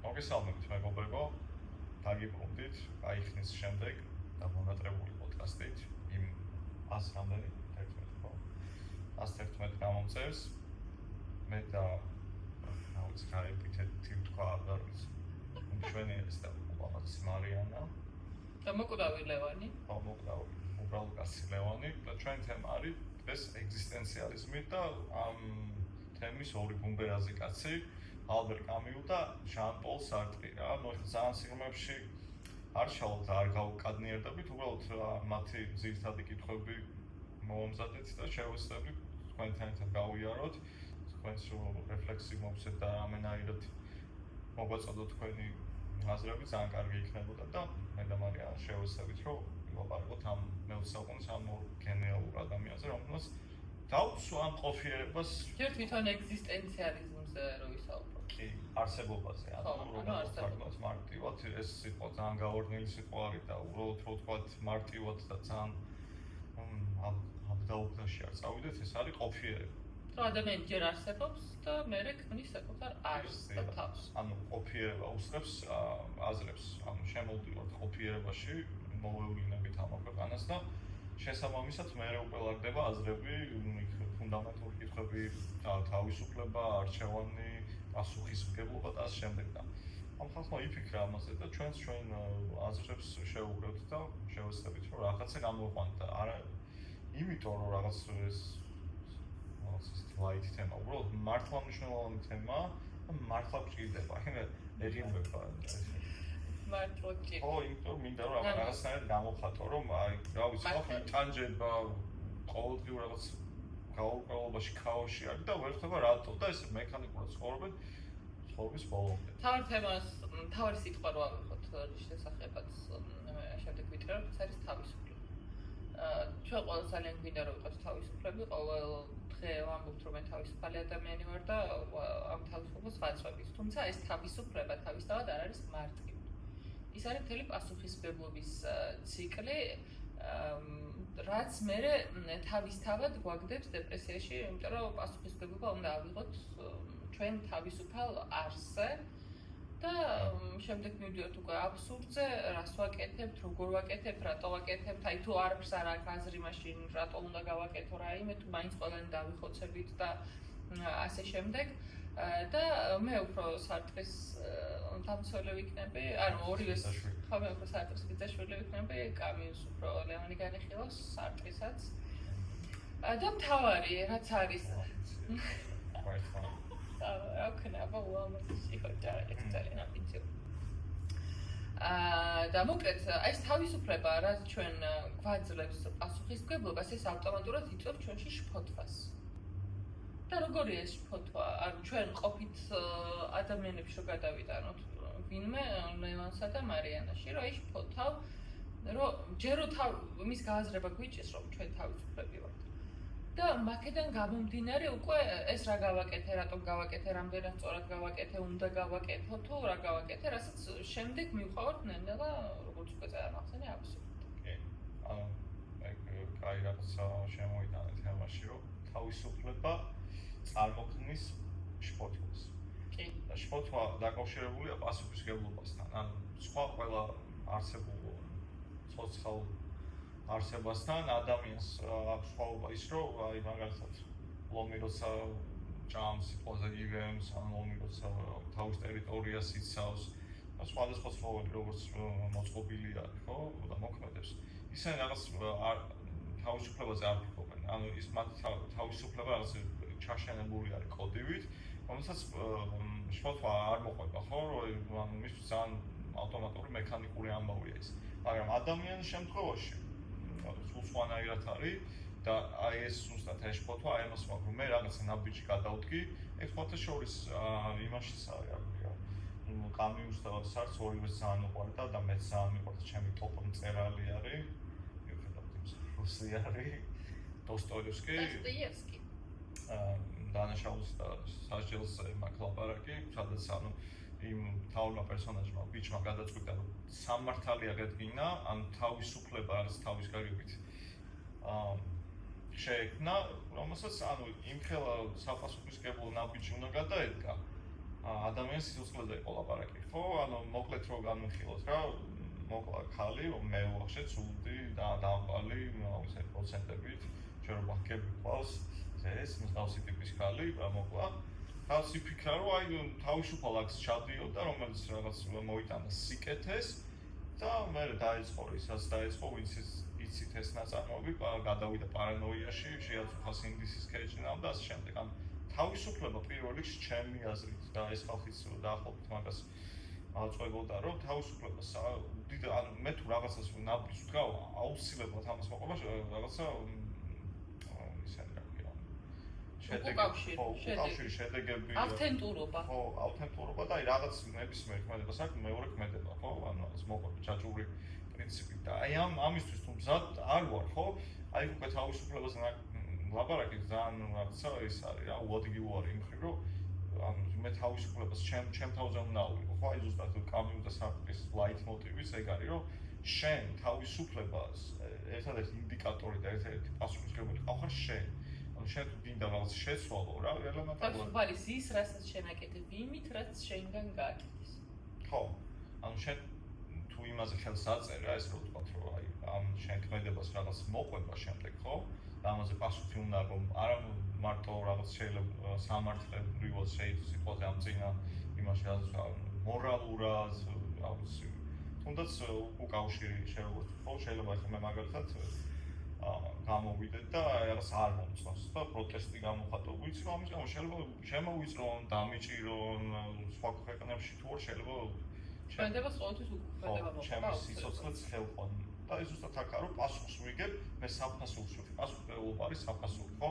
მოგესალმებით მეგობრებო, დაგიბრუნდით აიხნის შემდეგ და მონატრებული პოდკასტით იმ 111 გამომწერს მე და ეპითეტი თქვა არ ვიცი ჩვენიერის და უყურებელს მარიანა და მოკვდავი ლევანი უბრალოდ კაცი ლევანი და ჩვენი თემა არის დღეს ეგზისტენციალიზმი და ამ თემის ორი ბუმბერაზი კაცი ალბერ კამიუ და ჟან-პოლ სარტრი რა, ძალიან სიღრმეებში არ შევთ და არ გავუკადნიერდებით, უბრალოდ მათი ძირითადი კითხვები მოვამზადეთ და შევეცდებით თქვენთან ერთად გავიაროთ, თქვენს რეფლექსი მოვცეთ და რამენაირად მოგვაწოდოთ თქვენი აზრები, ძალიან კარგი იქნებოდა და მე და მარიანა შევეცდებით, რომ ვილაპარაკოთ ამ მე-20 საუკუნის ამ ორ გენიალურ ადამიანზე, რომელსაც დავსვა ამ ყოფიერებას თვითონ ეგზისტენციალიზმზე რო ვისაუბროთ. კი, არსებობაზე, ანუ რომ მარტივად ეს სიტყვა ძალიან გაორნილი სიტყვა არის და უბრალოდ რო ვთქვათ მარტივად და ძალიან აბდაუბნაში არ წავიდეთ, ეს არის ყოფიერება. რომ ადამიანი ჯერ არსებობს და მერე ქმნის საკუთარ არსს და თავს. ანუ ყოფიერება უსწრებს აზრებს, ანუ შემოვდივართ ყოფიერებაში, მოვევლინებით ამ ქვეყანას და შესაბამისად მერე უყელარდება აზრები, ფუნდამენტური კითხვები, თავისუფლება, არჩევანი, პასუხისმგებლობა და ამ შემდეგ და ამ ხალხმა იფიქრა ამაზე და ჩვენ აზრებს შევუგრებთ და შევეცდებით რომ რაღაცა გამოყვანთ და არა იმიტომ რომ რაღაც ეს ლაითი თემა, უბრალოდ მართლმსაჯულოვანი თემა და მართლა გჭირდება. ეგინებება მართლა გჭირდება. ხო, იმიტომ რომ მინდა რომ რაღაცნაირად გამოვხატო, რომ აი, რა ვიცი, ხალხი იტანჯება, ყოველდღიურ რაღაც გაურკვევლობაში ქაოსში არის და ვერ ხვდება რატო და ეს მექანიკურად ცხოვრობენ ცხოვრების ბოლომდე. თავარი სიტყვა რო ავიღოთ შესახებაც შემდეგ ვიწერებ, ეს არის თავისუფლება. ჩვენ ყველა ძალიან გვინდა რომ ვიყოთ თავისუფლები, ყოველ დღე ვამბობთ რომ მე თავისუფალი ადამიანი ვარ და ამ თავისუფლებას ვაწვევით. თუმცა ეს თავისუფლება თავისთავად არ არის მარტივი. ის არის მთელი პასუხისმგებლობის ციკლი, რაც მერე თავისთავად გვაგდებს დეპრესიაში, იმიტომ რომ პასუხისმგებლობა უნდა ავიღოთ ჩვენ თავისუფალ არსზე და შემდეგ მივდივართ უკვე აბსურდზე, რას ვაკეთებთ, როგორ ვაკეთებთ, რატო ვაკეთებთ, აი თუ არაფერს არ აქვს აზრი, მაშინ რატო უნდა გავაკეთო რაიმე, თუ მაინც ყველანი დავიხოცებით და ასე შემდეგ. და მე უფრო სარტრის დამცველი ვიქნები, ანუ ორივეს ხო მე უფრო სარტრის ბიძაშვილი ვიქნები, კამიუს უფრო ლევანი განიხილავს სარტრისაც. და მთავარი რაც არის რა ქნება უამბობში ხოჭა ეს ძალიან ამბიციოზი. და მოკლედ აი ეს თავისუფლება რაც ჩვენ გვაძლევს პასუხისმგებლობას, ეს ავტომატურად იწვევს ჩვენში შფოთვას. და როგორია ეს შფოთვა? ანუ ჩვენ ყოფით ადამიანებში რო გადავიტანოთ ვინმე ლევანსა და მარიანაში, რომ აი შფოთავ, რომ ჯერო მის გააზრება გვიჭირს, რომ ჩვენ თავისუფლები ვართ. და მაქედან გამომდინარე უკვე ეს რა გავაკეთე, რატომ გავაკეთე, რამდენად სწორად გავაკეთე, უნდა გავაკეთო თუ რა გავაკეთე, რასაც შემდეგ მივყავართ ნელ-ნელა, როგორც უკვე წარმახსენე აბსურდი. კი. ანუ კაი რაღაცა შემოვიტანე თემაში, რომ თავისუფლება წარმოქმნის შფოთვას. კი. და შფოთვა დაკავშირებულია პასუხისმგებლობასთან. ანუ სხვა ყველა არსებულ სოციალურ არსებასთან ადამიანს აქვს სხვაობა ის, რომ აი მაგალითად ლომი როცა ჭამს სიტყვაზე იგებს, ან ლომი როცა თავის ტერიტორიას იცავს და სხვადასხვა ცხოველი როგორც მოწყობილი არის, ხო? და მოქმედებს. ისინი რაღაც თავისუფლებაზე არ ფიქრობენ. ანუ ის მათ თავისუფლება რაღაც ჩაშენებული არის კოდივით, რომელსაც შფოთვა არ მოყვება, ხო? რომ მისთვის ძალიან ავტომატური მექანიკური ამბავია ის. მაგრამ ადამიანის შემთხვევაში სულ სხვანაირად არის და აი ეს ზუსტად ეს შფოთვა აი ამას მაქვს, რომ მე რაღაცა ნაბიჯი გადავდგი, ეს ხოთაშორის იმაშიც არის, რა ქვია. კამიუს და სარტს ორივეს ძალიან უყვარდა და მეც ძალიან მიყვარდა, ჩემი ტოპ მწერალი არის. მიუხედავად იმისა, რუსი არის, დოსტოევსკი. დანაშაულს და სასჯელს მაქვს ლაპარაკი, სადაც ანუ იმ თავმა პერსონაჟმა ბიჭმა გადაწყვიტა რომ სამართალი აღედგინა, ან თავისუფლება არის თავის გარკვევით შეექმნა, რომელსაც ანუ იმხელა საპასუხისმგებლო ნაბიჯი უნდა გადაედგა. ადამიანის სიცოცხლეზე იყო ლაპარაკი, ხო? ანუ მოკლედ რო განვიხილოთ რა, მოკლა ხალი, მე ვახშე ცუდი და დამპალი, ისე პროცენტებით, ჩვენ რო ბანკები ყავს, ეს მსგავსი ტიპის ხალი, მოკლა. თავი ფიქრა რომ აი თავისუფალ აქს ჩადიოდა, რომელიც რაღაც მოიტანა სიკეთეს და მე დაიწყო ისაც დაიწყო ვინც იცით ეს ნაწარმოები, გადავიდა პარანოიაში, შეაწუხა სინდისის ქეჭნამ და ასე შემდეგ. ან თავისუფლება პირველ რიგში ჩემი აზრით და ეს ხალხიც დაახლოებით მაგას აწვევოდა, რომ თავისუფლებას ანუ მე თუ რაღაცას ნაბიჯს ვდგავ, აუცილებლად ამას მოყვება რაღაცა ისეთი რა ქვია. უკავშირი, შედეგები, ავთენტურობა. ხო, ავთენტურობა და აი რაღაც ნებისმიერ ქმედებას აქვს მეორე ქმედება, ხო? ანუ ეს მოყვება ჯაჭვური პრინციპით და აი ამისთვის თუ მზად არ ვარ, ხო? აი უკვე თავისუფლებაზე ლაპარაკი ძალიან რაღაცა ის არის რა, უადგი უარი იმ ხრივ, რომ ანუ მე თავისუფლებას ჩემ თავზე უნდა ავიღო, ხო? აი ზუსტად კამიუ და სარტრის ლაიტმოტივიც ეგ არის, რომ შენ თავისუფლებას ერთადერთი ინდიკატორი და ერთადერთი პასუხისმგებელი ხარ შენ. ანუ შენ თუ გინდა რაღაც შეცვალო რა, ელემენტარულად. თავისუფალი ის, რასაც შენ აკეთებ, იმით, რაც შენგან გააკეთეს. ხო. ანუ შენ თუ იმაზე ხელს აწერ რა, ეს რო ვთქვა, რომ აი ამ შენ ქმედებას რაღაც მოყვება შემდეგ, ხო? და ამაზე პასუხი უნდა რომ არა მარტო რაღაც შეიძლება სამართლებრივად შეიძლება ამწინა იმაში რა მორალურად თუნდაც უკავშირი შეიძლება ხო მე მაგალითად გამოვიდეთ და რაღაც არ მომწონს და პროტესტი გამოხატო ვიცი რომ ამის გამო შეიძლება შემოვიწრონ დამიჭირონ სხვა ქვეყნებში თუ არ შეიძლება ქმედებას ყოველთვის უკმედება მოხდა ჩემს სიცოცხლეც ხელყვან და ის ზუსტად აქაა რომ პასუხს ვიგებ მე საფასურს ვიხდი პასუხისმგებლობა არის საფასური ხო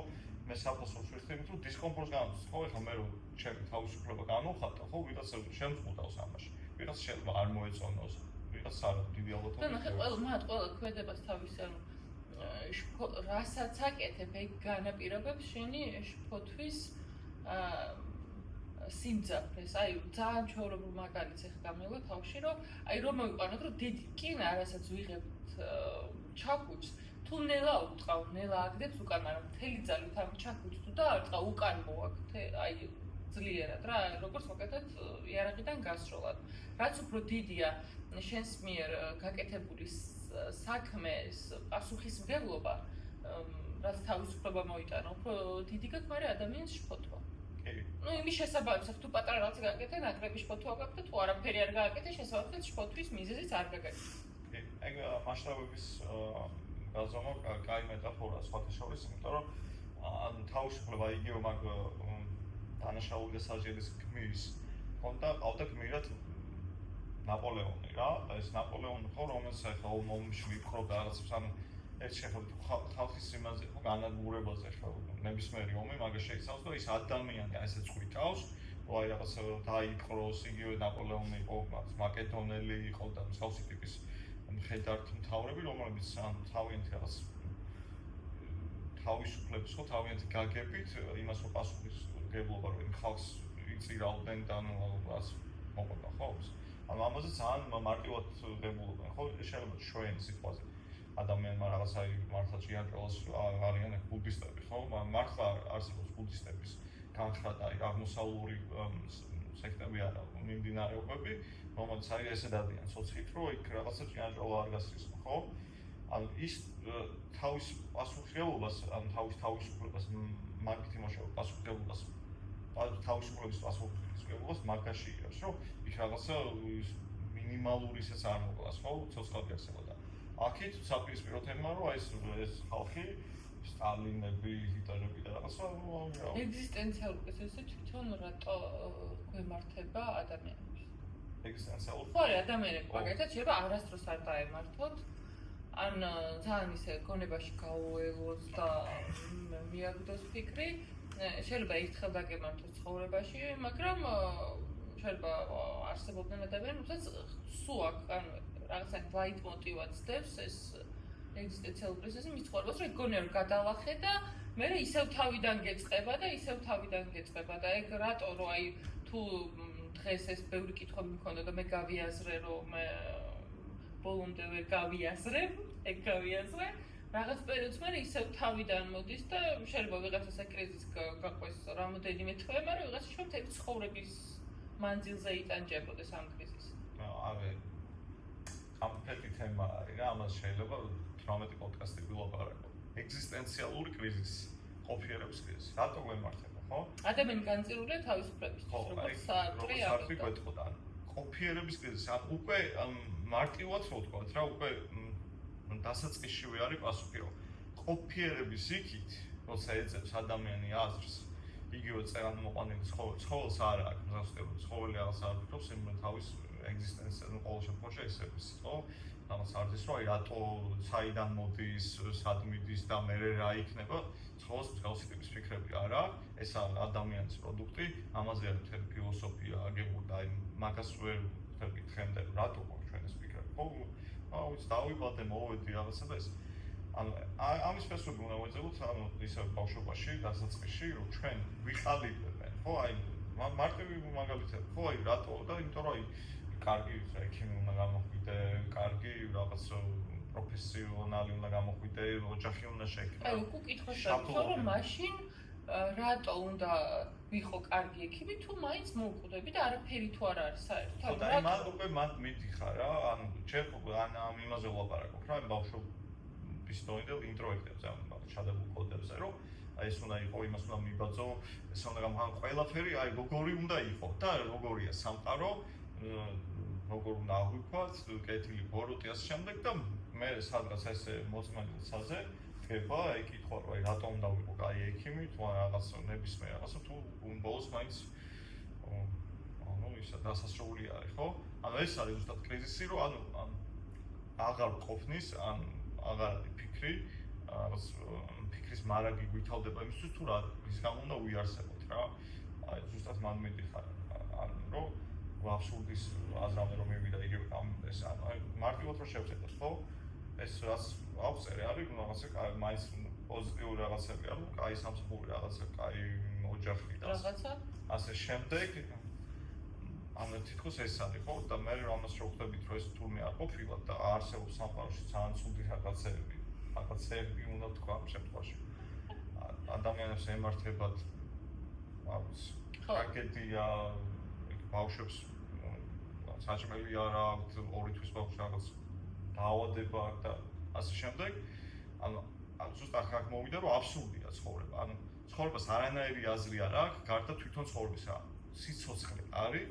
მე საფასურს ვიხდი თუ დისკომფორტს განვცე ხო ეხლა მე რომ ჩემი თავისუფლება განვხატა ხო ვიღაც შემწყვეტავს ამაში ვიღაც შეიძლება არ მოეწონოს ვიღაც არ დიდი ალბათობით და ნახე ყველა ქმედებას თავის ანუ რასაც აკეთებ ეგ განაპირობებს შენი შფოთვის სიმძაფრეს, აი ძალიან ჩვეულებრივ მაგალითს ეხა გამევა თავში, რომ აი რომ მოვიყვანოთ, რომ დიდი რკინა, რასაც ვიღებთ ჩაქუჩს, თუ ნელა უტყავ, ნელა აგდებს უკან, მაგრამ მთელი ძალით ამ ჩაქუჩს თუ დაარტყა, უკან მოაქვს, აი ძლიერად რა, როგორც მოგეთეთ იარაღიდან გასროლად. რაც უფრო დიდია შენს მიერ გაკეთებული საქმეს პასუხისმგებლობა, რაც თავისუფლება მოიტანა, უფრო დიდი გაქვს მაგრამ ადამიანის შფოთვა. Ну, იმის შესაბამისად, თუ პატარა რაღაც გააკეთე, ნაკლები შფოთვა გაქვს და თუ არაფერი არ გააკეთე, შესაბამისად შფოთვის მიზეზიც არ გაგაკეთე. ეგ მასშტაბების გაზომა კაი მეტაფორაა სხვათა შორის, იმიტომ რომ ანუ თავისუფლება იგივე მაგ დანაშაული და საჯელის გმირის ხონდა ყავდა გმირად ნაპოლეონი რა და ეს ნაპოლეონი ხო რომელსაც ახლა ომში ვიფხრობდა რაღაცებს ანუ ეს შეხედოთ ხალხის იმაზე ხო განადგურებაზე ხო ნებისმიერი ომი მაგას შეიცავს და ის ადამიანი ესეც ხვიტავს რომ აი რაღაც დაიპყროს იგივე ნაპოლეონი იყო მაკედონელი იყო და მსგავსი ტიპის მხედართ მთავრები რომლებიც ან თავიანთი რაღაც თავისუფლების ხო თავიანთი გაგებით იმას რო პასუხისმგებლობა რომ იმ ხალხს იწირავდნენ და ანუ რაღაც მოყვება ხო ანუ ამაზე ძალიან მარტივად ღებულობენ ხო შეიძლება ჩვენი სიტყვაზე ადამიანმა რაღაც აი მართლა ჭიანჭველას არიან ბუდისტები ხო მართლა არსებობს ბუდისტების განხრა და აი აღმოსავლური სექტები არა მიმდინარეობები რომელიც არის ესე დადიან სოციით რომ იქ რაღაცა ჭიანჭველა არ გასრისხო ხო ანუ ის თავის პასუხისმგებლობას ანუ თავისუფლებას მაგით იმუშავა პასუხისმგებლობას თავისუფლების პასუხისმგებლობას მაგაში იღებს რომ იქ რაღაცა მინიმალური ისეც არ მოგლას ხო ცოცხალ გასებოდა აქეთ საპირისპირო თემა რომ ეს ხალხი სტალინები, ჰიტლერები და რაღაცა ეგზისტენციალური კითხვები თვითონ რატო გვემართება ადამიანებს? ეგზისტენციალური ხო, ადამიანები მაგალითად შეიძლება არასდროს არ დაემართოთ, ან ძალიან ისე გონებაში გაუელოს და მიაგდოს ფიქრი, შეიძლება ერთხელ დაგემართოს ცხოვრებაში, მაგრამ შეიძლება არსებობდნენ ადამიანები, რომელსაც სულ აქ ანუ რაღაცა ლაიტმოტივად ცდებს ეს ეგზისტენციალური პროცესი მის ცხოვრებას, რომ ეგ გონია რომ გადალახე და მე ისევ თავიდან გეწყება და ეგ რატო რომ აი თუ დღეს ეს ბევრი კითხვები მქონდა და მე გავიაზრე რომ მე ბოლომდე ვერ გავიაზრებ, ეგ გავიაზრე, რაღაც პერიოდს მერე ისევ თავიდან მოდის და შეიძლება ვიღაცას კრიზის გაყვეს რამოდენიმე თვე, მაგრამ ვიღაცა შუა მთელი ცხოვრების მანძილზე იტანჯებოდეს ამ კრიზისს. აი ამფეთი თემა არის რა, ამას შეიძლება 18 პოდკასტი ვილაპარაკო. ეგზისტენციალური კრიზისი, ყოფიერების კრიზისი. რატო გვემართება, ხო? ადამიანი განწირულია თავისუფლებისთვის, როგორც სარტრი გვეტყოდა. ყოფიერების კრიზისი, ან უკვე მარტივად რო ვთქვათ რა, უკვე დასაწყისშივე არის პასუხი, რომ ყოფიერების იქით, როცა ეძებს ადამიანი აზრს, იგივე წერანმოყვანილი ცხოველს არ აქვს, მოსასწრებო ცხოველი აღარ საფიქრობს იმ თავის ეგზისტენციას, ყოველ შემთხვევაში ესე ის, ხო? ამას არ იცის, რომ აი რატო საიდან მოდის, სად მიდის და მე რა იქნება, ცხოველს მსგავსი ტიპის ფიქრები არ აქვს, ეს ადამიანის პროდუქტი, ამაზე არის მთელი ფილოსოფია აგებული და აი მაგას ვერ ვფიქრებდე, რატო გვაქვს ჩვენ ეს ფიქრები, ხო? აუც დავიბადე, მოვედი რაღაცა და ეს. ანუ ამის ფესვები უნდა ვეძებოთ, ანუ ისე ბავშვობაში, დასაწყისში, რომ ჩვენ ვიყალიბებენ, ხო? აი მარტივი მაგალითები, ხო? აი რატო და იმიტომ რომ აი კარგი ექიმი უნდა გამოხვიდე, კარგი რაღაც პროფესიონალი უნდა გამოხვიდე, ოჯახი უნდა შექმნას. აი უკუ კითხვა შევქო, რომ მაშინ რატო უნდა ვიყო კარგი ექიმი თუ მაინც მოვკვდები და არაფერი თუ არ არის საერთოდ. ხო და აი მან უკვე მიდიხარ რა, ანუ ჩვენ ამ იმაზე ვლაპარაკობ რა, ბავშვობის დროინდელ ინტროექტებზე, ანუ ჩადებულ კოდებზე, რომ აი ეს უნდა იყო, იმას უნდა მიბაძო, ეს უნდა გამხან ყველაფერი, აი როგორი უნდა იყო და როგორია სამყარო, როგორ უნდა აღვიქვათ, კეთილი ბოროტი ასე შემდეგ და მე სადღაც ესე მოწმენდილსაზე ხება, აი კითხვა რომ აი რატომ უნდა ვიყო კაი ექიმი, თუ რაღაც ნებისმიერ რაღაცა თუ ბოლოს მაინც ანუ ისა დასასრული არის, ხო? ანუ ეს არის ზუსტად კრიზისი, რომ ანუ აღარ ყოფნის, ან აღარ არის ფიქრი, რაღაც ფიქრის მარაგი გვითავდება იმისთვის თუ რა ის გამო უნდა უიარსებოთ რა. აი ზუსტად მან მიდიხარ, ანუ რომ აბსურდის აზრამდე რომ მივიდა იგივე ამ ეს აი მარტივად რომ შევხედოთ, ხო? ეს რაც ავწერე არის რაღაცა მაინც პოზიტიური რაღაცები არის, კაი სამსახური რაღაცა, კაი ოჯახი და რაღაცა ასე შემდეგ. ანუ თითქოს ეს არის, ხო? და მე რამას შევხვდებით, რომ ეს თურმე არ ყოფილა და არსებობს სამყაროში ძალიან ცუდი რაღაცები უნდა თქვა ამ შემთხვევაში. ადამიანებს ემართებათ აქვს ტრაგედია, ბავშვებს საჭმელი არ აქვს, 2 თვის ბავშვს რაღაც დაავადება და ასე შემდეგ. ანუ ზუსტად აქ მოვიდა, რომ აბსურდია ცხოვრება. ანუ ცხოვრებას არანაირი აზრი არ აქვს, გარდა თვითონ ცხოვრებისა. სიცოცხლე არის,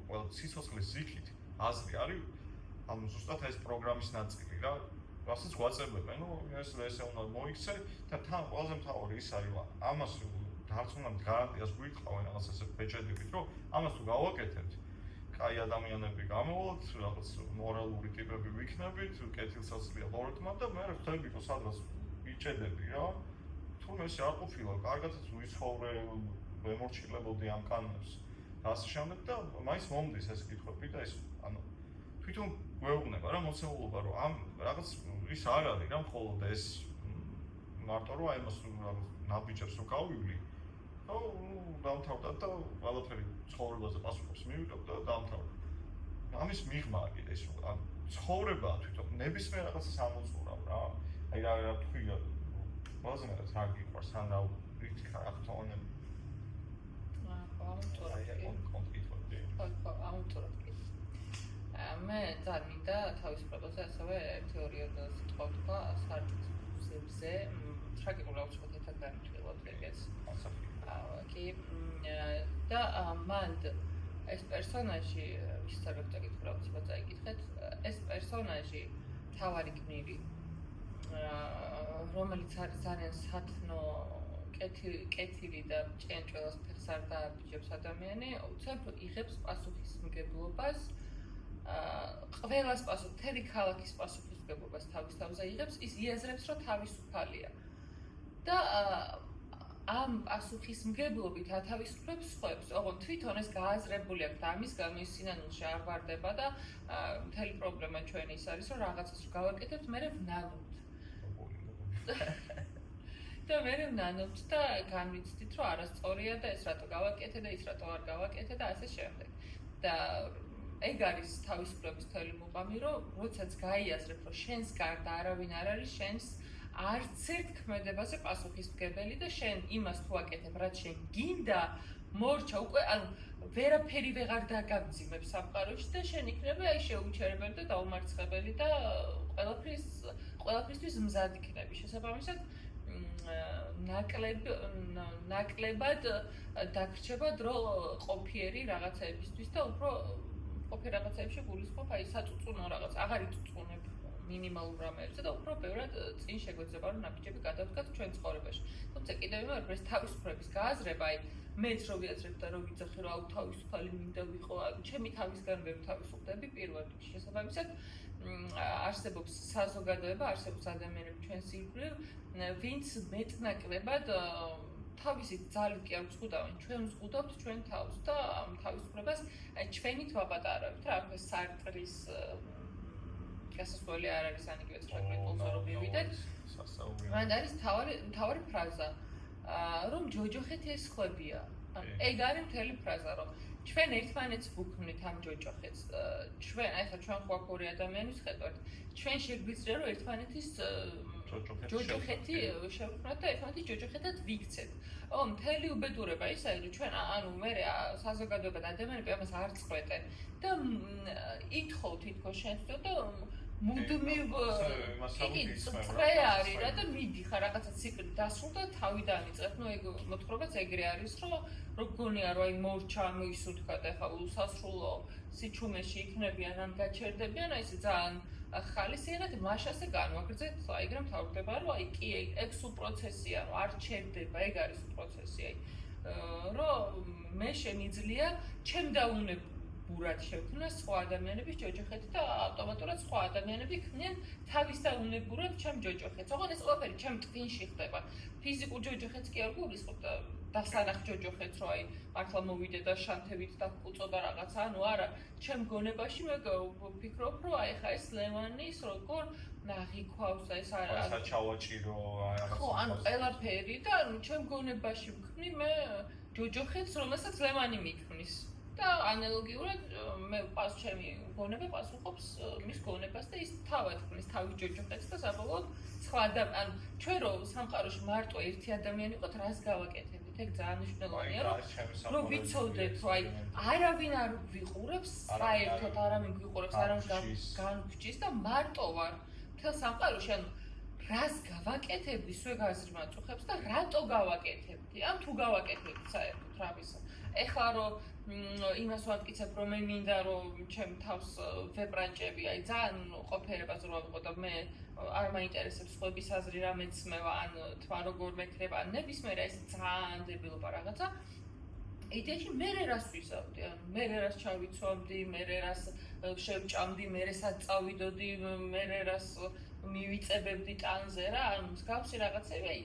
ყველა სიცოცხლის ზიქით აზრი არის, ანუ ზუსტად ეს პროგრამის ნაწილი რა. რასაც გვაწებებენ, ნუ ესე უნდა მოიქცე და თან ყველაზე მთავარი ის არის, რომ ამას დარწმუნებით გარანტიას გვიყვავენ რაღაც ესე ბეჭედებით, რომ ამას თუ გავაკეთებთ, კაი ადამიანები გამოვალთ, რაღაც მორალური ტიპები ვიქნებით, კეთილსაცლია ბოროტმა და მე ხვდები, რომ სადღაც ვიჭედები რა. თუმცა ეს არ ყოფილა, კარგადაც ვიცხოვრე, ვემორჩილებოდი ამ კანონებს. და ასე შემდეგ და მაინც მომდის ეს კითხვები და ეს ანუ თვითონ გვეუბნება რა მოცემულობა, რომ ამ რაღაც ის არ არის რა, მხოლოდ ეს მარტო რომ აი მას ნაბიჯებს რომ გავივლი, ხო, დამთავრდა და ყველაფერი ცხოვრებაზე პასუხობს მივიღებ და დამთავრდა. ამის მიღმა კიდე ის რომ ან ცხოვრება თვითონ ნებისმიერ რაღაცას ამოწურავ რა. აი რა თქვია, ყველაზე მეტად რა გიყვარს, ან რა ვიქნა აქტუალები. მე ძალიან მინდა თავისუფლებაზე ასევე თეორიად სიტყვა თქვა სარკიზმზე, ტრაგიკულ აუცილებლად ერთად განვიხილოთ ეგეც. კი და მან ეს პერსონაჟი, ვისაც გაკითხულობ, უცბად წაიკითხეთ, ეს პერსონაჟი თავარი გმირი, რომელიც არის ძალიან სათნო, კეთილი და ჭიანჭველას ფეხს არ დააბიჯებს ადამიანი, უცებ იღებს პასუხისმგებლობას, ყველას მთელი ქალაქის პასუხისმგებლობას თავის თავზე იღებს, ის იაზრებს, რომ თავისუფალია. და ამ პასუხისმგებლობით ათავისუფლებს სხვებს, ოღონდ თვითონ ეს გააზრებული აქვს და ამის გამო ის სინანულში არ ვარდება და მთელი პრობლემა ჩვენი ის არის, რომ რაღაცას რო გავაკეთებთ, მერე ვნანობთ. და მე ვნანობთ და განვიცდით, რომ არასწორია და ეს რატო გავაკეთე და ის რატო არ გავაკეთე და ასე შემდეგ. და ეგ არის თავისუფლების მთელი მუყამი, რომ როდესაც გაიაზრებ, რომ შენს გარდა არავინ არ არის, შენს არც ერთ ქმედებაზე პასუხისმგებელი და შენ იმას თუ აკეთებ, რაც შენ გინდა, მორჩა უკვე ანუ ვერაფერი ვეღარ დაგამძიმებს სამყაროში და შენ იქნები აი შეუჩერებელი და დაუმარცხებელი და ყველაფრისთვის მზად იქნები. შესაბამისად ნაკლებად დაგრჩება დრო ყოფიერი რაღაცეებისთვის და უფრო ყოფიერ რაღაცეებში გულისხმობ აი საწუწუნო რაღაც აღარ იწუწუნებ მინიმალურ რამეებზე და უფრო ბევრად წინ შეგვეძლება რომ ნაბიჯები გადავდგათ ჩვენ ცხოვრებაში. თუმცა კიდევ იმავე ეს თავისუფლების გააზრება აი მეც რო ვიაზრებ და რო ვიცახი რომ აუ თავისუფალი მინდა ვიყო, ჩემი თავისგან ვერ თავისუფლდები პირველ რიგში. შესაბამისად არსებობს საზოგადოება, არსებობს ადამიანები ჩვენს ირგვლივ, ვინც მეტნაკლებად თავისი ძალით კი არ ვზღუდავენ, ჩვენ ვზღუდავთ ჩვენ თავს და ამ თავისუფლებას ჩვენით ვაპატარავთ რა, ეს სარტრის გასასვლელი არ არის ან იგივე ფრაგმენტულზე რომ მივიდეთ. მან არის თავარი ფრაზა, რომ ჯოჯოხეთი ეს ხლებია. ეგ არის მთელი ფრაზა, რომ ჩვენ ერთმანეთს ვუქმნით ამ ჯოჯოხეთს. ჩვენ, აი ხა ჩვენ ხო ორი ადამიანი ვხედავთ. ჩვენ შეგვიძლია რომ ერთმანეთის ჯოჯოხეთი შევქმნათ და ერთმანეთის ჯოჯოხეთად ვიქცეთ. მთელი უბედურება ის არის, რომ ჩვენ ანუ მე საზოგადოება და ადამიანები ამას არ წყვეტენ და ითხოვ თითქოს შენს და მუდმივ იგი წრე არის რა და მიდიხარ რაღაცა ციკლი დასრულდა თავი დაიწყებ. ნუ ეგ მოთხრობაც ეგრე არის, რომ გონია რომ აი მორჩა მოისურთქა და ხა უსასრულო სიჩუმეში იქნებიან ან გაჩერდებიან, აი ესე ძალიან ხალისიანად მაშასე განვაგრძეთ, აი ეგრე მთავრდება რომ აი კი ეგ სულ პროცესია, რომ არ ჩერდება, ეგ არის პროცესი, აი რომ მე შემიძლია ჩემ დაუნებურად შევქმნა სხვა ადამიანების ჯოჯოხეთი და ავტომატურად სხვა ადამიანები ქმნიან თავის დაუნებურად ჩემ ჯოჯოხეთს. ოღონდ ეს ყველაფერი ჩემ ტვინში ხდება. ფიზიკურ ჯოჯოხეთს კი არ გულისხმობ და დასანახ ჯოჯოხეთს რომ აი მართლა მოვიდე და შანთებით დაგუწოდა რაღაცა, ანუ არა, ჩემ გონებაში მე ვფიქრობ რომ აი ხა ეს ლევანის როგორ ნაღიქვავს ეს არა ეს ჩავაჭირო აი რაღაცა. ხო, ანუ ყველაფერი და ანუ ჩემ გონებაში ვქმნი მე ჯოჯოხეთს, რომელსაც ლევანი მიქმნის. და ანალოგიურად მე ჩემი გონება პასუხობს მის გონებას და ის თავად ქმნის თავის ჯოჯოხეთს და საბოლოოდ სხვა ანუ ჩვენ რო სამყაროში მარტო ერთი ადამიანი ვიყოთ, რას გავაკეთებთ? ეგ ძალიან მნიშვნელოვანია, რომ ვიცოდეთ, რომ აი არავინ არ ვიყურებს, საერთოდ არავინ გვიყურებს, არავინ განგვჭის და მარტო ვარ მთელ სამყაროში, ანუ რას გავაკეთებდი, სვე გაზრმა წუხებს და რატო გავაკეთებდი? ან თუ გავაკეთებდი საერთოდ რავისა. ეხლა რომ იმას ვამტკიცებ, რომ მე მინდა რომ ჩემ თავს ვებრანჭები, აი ძალიან ყოფიერებას რო ავიღო და მე არ მაინტერესებს სხვების აზრი რა მეცმევა, ან თვა როგორ მექნება, ან ნებისმიერ ეს ძალიან დებილობა რაღაცა. იდეაში მე რას ვისავდი, ანუ მე რას ჩავიცვამდი, მე რას შევჭამდი, მე რასაც წავიდოდი, მე რას მივიწებებდი ტანზე რა, ანუ მსგავსი რაღაცები, აი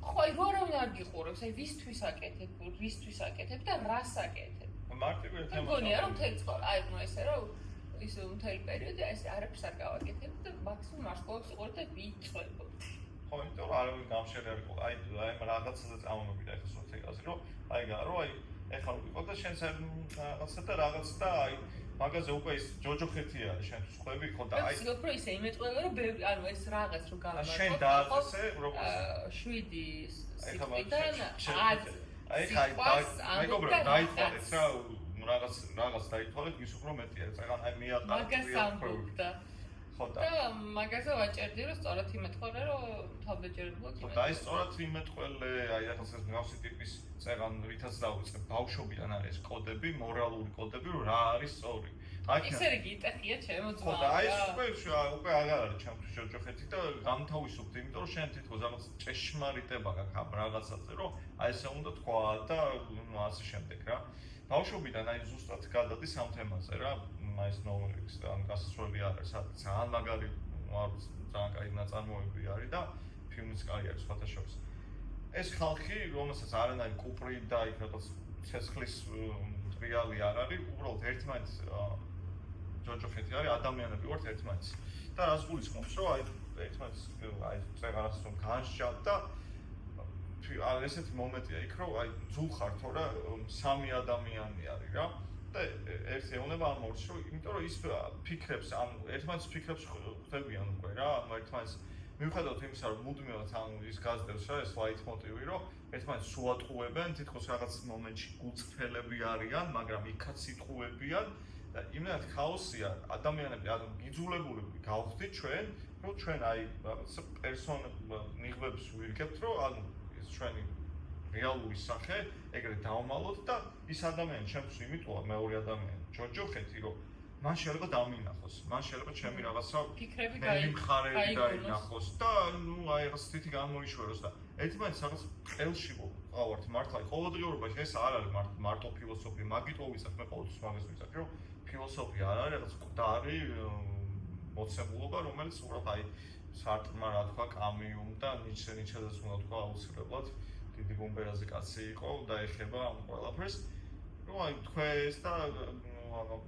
ხო, აი რო არავინ არ გიყურებს, აი ვისთვის აკეთებ და რას აკეთებ. მარტივი თემა. მგონია რომ მთელი ცხოვრება, აი ნუ ესე რომ ის მთელი პერიოდი აი ეს არაფერს არ გავაკეთებ და მაქსიმუმ არსკოლებს იყურებ და ვიწვევ. ხო, იმიტომ რომ არავინ გამშერე არ იყო. აი რაღაცაზე წამომები და ეხლა სოციალიზაცი რომ აი გარო აი ეხლა ვიყო და შენ რაღაცა და რაღაც და აი მაგაზე უკვე ის ჯოჯოხეთი არის შენთვის ხვები ხო და აი ვცდილობ რომ ისე იმეწყება რომ ანუ ეს რაღაც რომ გავაკეთო. შენ დააწესე როგორც 7 სიტყვიდან 10 აი მეგობრებო დაითვალეთ რა რაღაც დაითვალეთ ის უფრო მეტია წეგან აი მიაყარ მაგას ამბობდა ხო და მაგაზე ვაჭერდი რომ სწორად იმეთქოლე რომ თავდაჯერებულად ხო და აი სწორად იმეთქოლე აი რაღაც ეს მსგავსი ტიპის წეგან ვითაც დავიწყებ ბავშვობიდან არის კოდები მორალური კოდები რომ რა არის სწორი ისე იგი იტეხია ჩემო ძმა ხო და აი უკვე აღარ არის ჩემთვის ჯოჯოხეთი და გამთავისუფლდი იმიტომ რომ შენ თვითონ რაღაც ჭეშმარიტება გაქვს ამ რაღაცაზე რომ აი ესე უნდა თქვა და ასე შემდეგ რა ბავშვობიდან აი ზუსტად გადადი სამ თემაზე რა აი ეს ნოველის და ამ გასასვლელი არის სადაც ძალიან მაგარი ძალიან კაი ნაწარმოები არის და ფილმიც კაი არის სხვათა შორის ეს ხალხი რომელსაც არანაირი კუპრი და იქ რაღაც ცეცხლის რეალი არ არის უბრალოდ ერთმანეთს ჯოჯოხეთი არის ადამიანები ვართ ერთმანეთს და რას გულისხმობს რომ აი ერთმანეთს აი წეგანას რომ განსჯავ და ესეთი მომენტია იქ რომ აი ძულხარ თორე სამი ადამიანი არის რა და ერთი ეუბნება ამ ორს რომ იმიტომ რომ ის ფიქრებს ამ ერთმანეთს ფიქრებს ხვდებიან უკვე რა ანუ ერთმანეთს მიუხედავად იმისა, რომ მუდმივად ის გაზრდებს რა ეს ლაითმოტივი, რომ ერთმანეთს სუატყუებენ, თითქოს რაღაც მომენტში გულწრფელები არიან, მაგრამ იქაც იტყუებიან და იმენად ქაოსია, ადამიანები ანუ გიძულებული გავხდით ჩვენ, რომ ჩვენ აი რაღაც ნიღბებს ვირგებთ, რომ ანუ ეს ჩვენი რეალური სახე ეგრე დავმალოთ და ის ადამიანი ჩემთვის იმიტოა მეორე ადამიანი ჯოჯოხეთი, რომ მან შეიძლება დამინახოს, მან შეიძლება ჩემი რაღაცა ფიქრები მხარეები გაინახოს და ნუ აი რაღაც თითი გამოიშვეროს და ერთმანეთს რაღაც ყელში ყავართ მართლა ყოველდღიურობაში ეს არ არის მარტო ფილოსოფია, მაგიტო ვიცახ მე ყოველთვის მაგას ვიცახ, რომ ფილოსოფია არ არის რაღაც მკვდარი მოცემულობა, რომელიც უბრალოდ აი სარტმა რა თქვა კამიუმ და ნიჩედაც უნდა თქვა აუცილებლად დიდი გუმბერაზე კაცი იყო და ეხება ამ ყველაფერს, რომ აი თქვეს და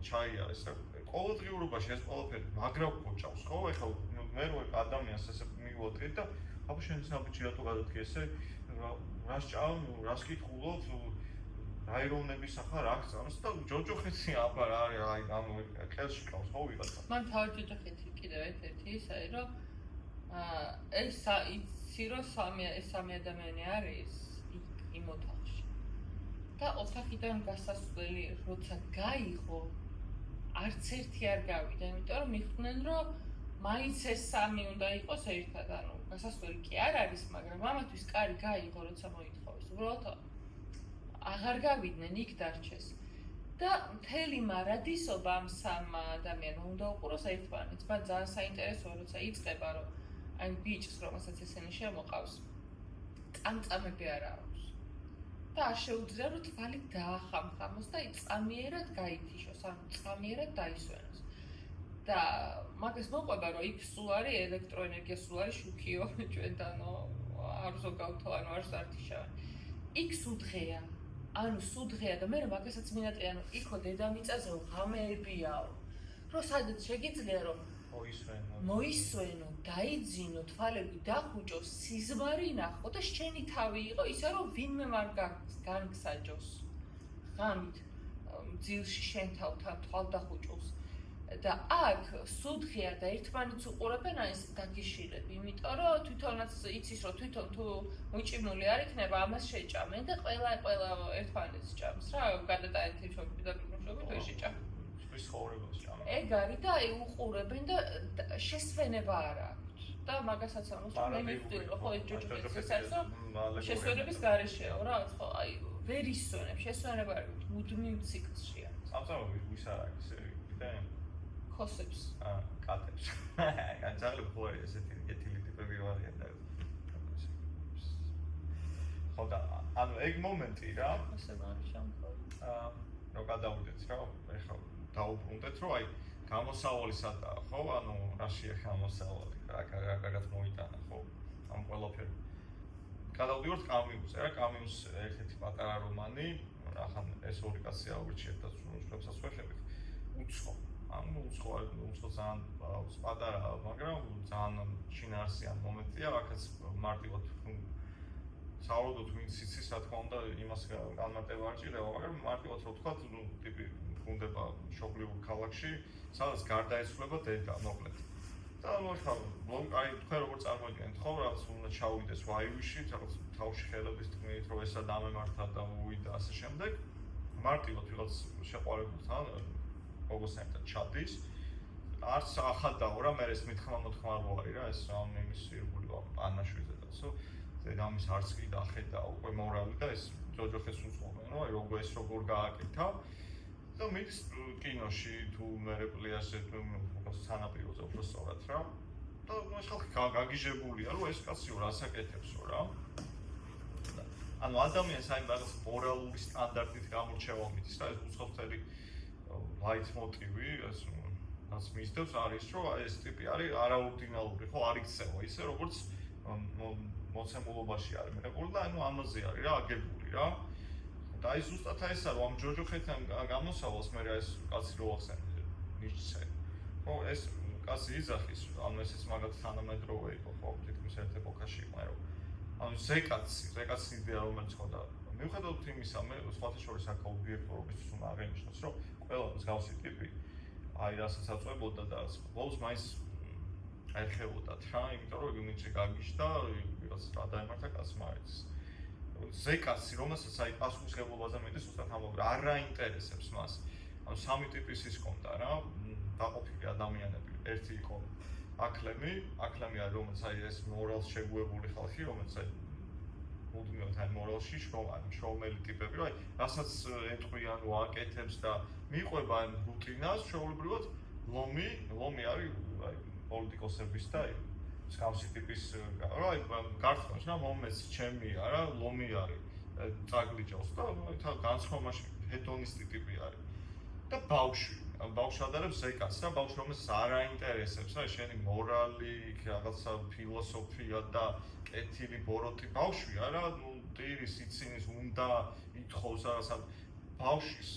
ჩაიარეს რა ყოველდღიურობაში ეს ყველაფერი მაგრა გოჭავს ხო ეხლა მე რო ადამიანს ესე მივოდრით და აბა შენ საბიჭი რატო გადადგე ესე რა სჭამ რას კითხულობ რაიროვნების ახლა რა გწამს და ჯოჯოხეთი აბა რა არის აი ამ ყელში ყავს ხო ვიღაცა მან თავი ჯოჯოხეთი კიდევ ერთ-ერთი ისაა რომ ეს იცი რომ სამი ადამიანი არის იმ ოთახში და ოთახიდან გასასვლელი როცა გაიღო არც ერთი არ გავიდა, იმიტომ რომ მიხვდნენ რომ მაინც ეს სამი უნდა იყოს ერთად, ანუ გასასვლელი კი არ არის, მაგრამ ამათვის კარი გაიღო, როცა მოითხოვეს. უბრალოდ აღარ გავიდნენ, იქ დარჩეს. და მთელი მარადისობა ამ სამ ადამიანმა უნდა უყუროს ერთმანეთს. მაგრამ ძალიან საინტერესოა, როცა იწყება, რომ აი ბიჭს, რომელსაც ესენი შემოყავს, წამწამები არ აქვს. და არ შეუძლია, რომ თვალი დაახამხამოს და წამიერად გაითიშოს, ანუ წამიერად დაისვენოს. და მაგას მოყვება, რომ იქ სულ არის ელექტროენერგია, სულ არის შუქიო ჩვენთან, არ ზოგავთო, ანუ არ სარტიშავენ. იქ სუდღეა. ანუ სუდღეა და მე მაგასაც მინატრია, ანუ იქო დედამიწაზეო ღამეებიაო. რომ სადაც შეგიძლია, რომ მოისვენო, დაიძინო, თვალები დახუჭო, სიზმარი ნახო და შენი თავი იყო ისე რომ ვინმე არ განგსაჯოს. ღამით ძილში შენ თავთან თვალ დახუჭოს. და აქ სუდღეა და ერთმანეთს უყურებენ აი ეს დაგიშილები, იმიტომ რომ თვითონაც იცის რომ თვითონ თუ უჭიმული არ იქნება, ამას შეჭამენ და ყველა ერთმანეთს ჭამს რა, გადატანეთ შოქი და პროფესიობით ვერ შეჭამ. ის ხოვრებას ჭამ. ეგ არის და აი უყურებენ და შესვენება არ აქვს. და მაგასაც ამბობს რომ მე მივხვდი რომ ხო ეს ჯოჯოხეთი ეს არის რომ შესვენების გარეშეო რა, ხო აი ვერ ისვენებ, შესვენება არ აქვს, მუდმივ ციკლში არის. სამწაობი ვის არ არის ისე ხოსებს. კატებს. განსაკუთრებით ხო ესეთი ეთილი ტიპები რო არიან და ხო და ანუ ეგ მომენტი რა. ხოსება არის შემთხვევა. რო გადავიდეთ რა, ეხლა დაუბრუნდეთ რომ აი გამოსავალი სადაა ხო? ანუ რაშია გამოსავალი? რაგაც მოიტანა ხო? ამ ყველაფერი. გადავდივართ კამიუსზე რა, კამიუს ერთ-ერთი პატარა რომანი, ახლა ეს ორი კაცი აურჩიეთ და სულუშვებსაც ვეხებით. უცხო ანუ უცხო ძალიან პატარა, მაგრამ ძალიან შინაარსიანი მომენტია, აქაც მარტივად საავადოთ ვინც იცის, რა თქმა უნდა, იმას განმარტება არ ჭირდება, მაგრამ მარტივად რო ვთქვათ, ნუ ტიპი ბრუნდება მშობლიურ ქალაქში, სადაც გარდაეცვლება დედა, მოკლედ. და ახლა აი თქვენ როგორ წარმოიდგენთ ხო, რაღაც უნდა ჩავიდეს ვაივიში, რაღაც თავში ხელების თქმით, რომ ესა დამემართა და მოვიდა ასე შემდეგ. მარტივად ვიღაც შეყვარებულთან როგორცნაირად ჩადის. არც ახალდაო რა, მე ეს მითხმა-მოთქმა რო არის რა, ეს ამ იმის ირგული პანაშვიზე და დედამის არც კი დახედა უკვე მორალი და ეს ჯოჯოხეს უწყობენ, რომ აი როგორ ეს როგორ გააკეთა. და მიდის კინოში თუ მე პლიაჟზე თუ სანაპიროზე უფრო სწორად რა. და ეს ხალხი გაგიჟებულია, რომ ეს კაციო რას აკეთებსო რა. ანუ ადამიანს აი რაღაც მორალური სტანდარტით გამორჩევა მიდის და ეს უცხოელი ლაითმოტივი, ეს რაც მისდევს არის, რომ აი ეს ტიპი არის არაორდინალური, ხო არ იქცევა ისე როგორც მოცემულობაში არის მიღებული და ანუ ამაზე არის რა აგებული რა. და აი ზუსტად ესა რომ ამ ჯოჯოხეთთან გამოსავალს მე ეს კაცი რო ახსენე ნიჩცე. ხო ეს კაცი იძახის, ანუ ესეც მაგათ თანამედროვე იყო, ხო თითქმის ერთ ეპოქაში იყო, რომ ანუ ზეკაცი იდეა რომელიც ხო და მიუხედავად იმისა, მე სხვათა შორის აქ ობიექტურობისთვის უნდა აღინიშნოს, რომ ყველა მსგავსი ტიპი აი რასაც აწვებოდა და ბოლოს მაინც ეხებოდათ რა, იმიტომ რომ იმიჯი გაგიშდა, ვიღაც რა დაემართა კაცმა არის. ზეკაცი, რომელსაც აი პასუხისმგებლობაზე მეტი ზუსტად ამბობ, არ აინტერესებს მას. ანუ სამი ტიპის ის კონდა რა, დაყოფილი ადამიანები. ერთი იყო აკლემი არის, რომელიც აი ეს მორალს შეგუებული ხალხი, რომელიც აი მუდმივად აი მორალში შრომელი ტიპები, რა, რასაც ეტყვიან, ვაკეთებს და მიყვება ამ რუტინას, შეუულებრივად ლომი არის აი პოლიტიკოსების და აი მსგავსი ტიპის რა, აი გართხოვს რა, მომეც ჩემია რა, ლომი არის, წაგლიჯავს და აი განსხვავებაში ჰედონისტი ტიპი არის. და ბავშვი ბავშვადარებს ზეკას რა, ბავშვი რომელსაც არ აინტერესებს რა, შენი მორალი, რაღაცა ფილოსოფია და კეთილი ბოროტი ბავშვია რა, ნუ ტირის იცინის უნდა ითხოვს რაღაცა ბავშვის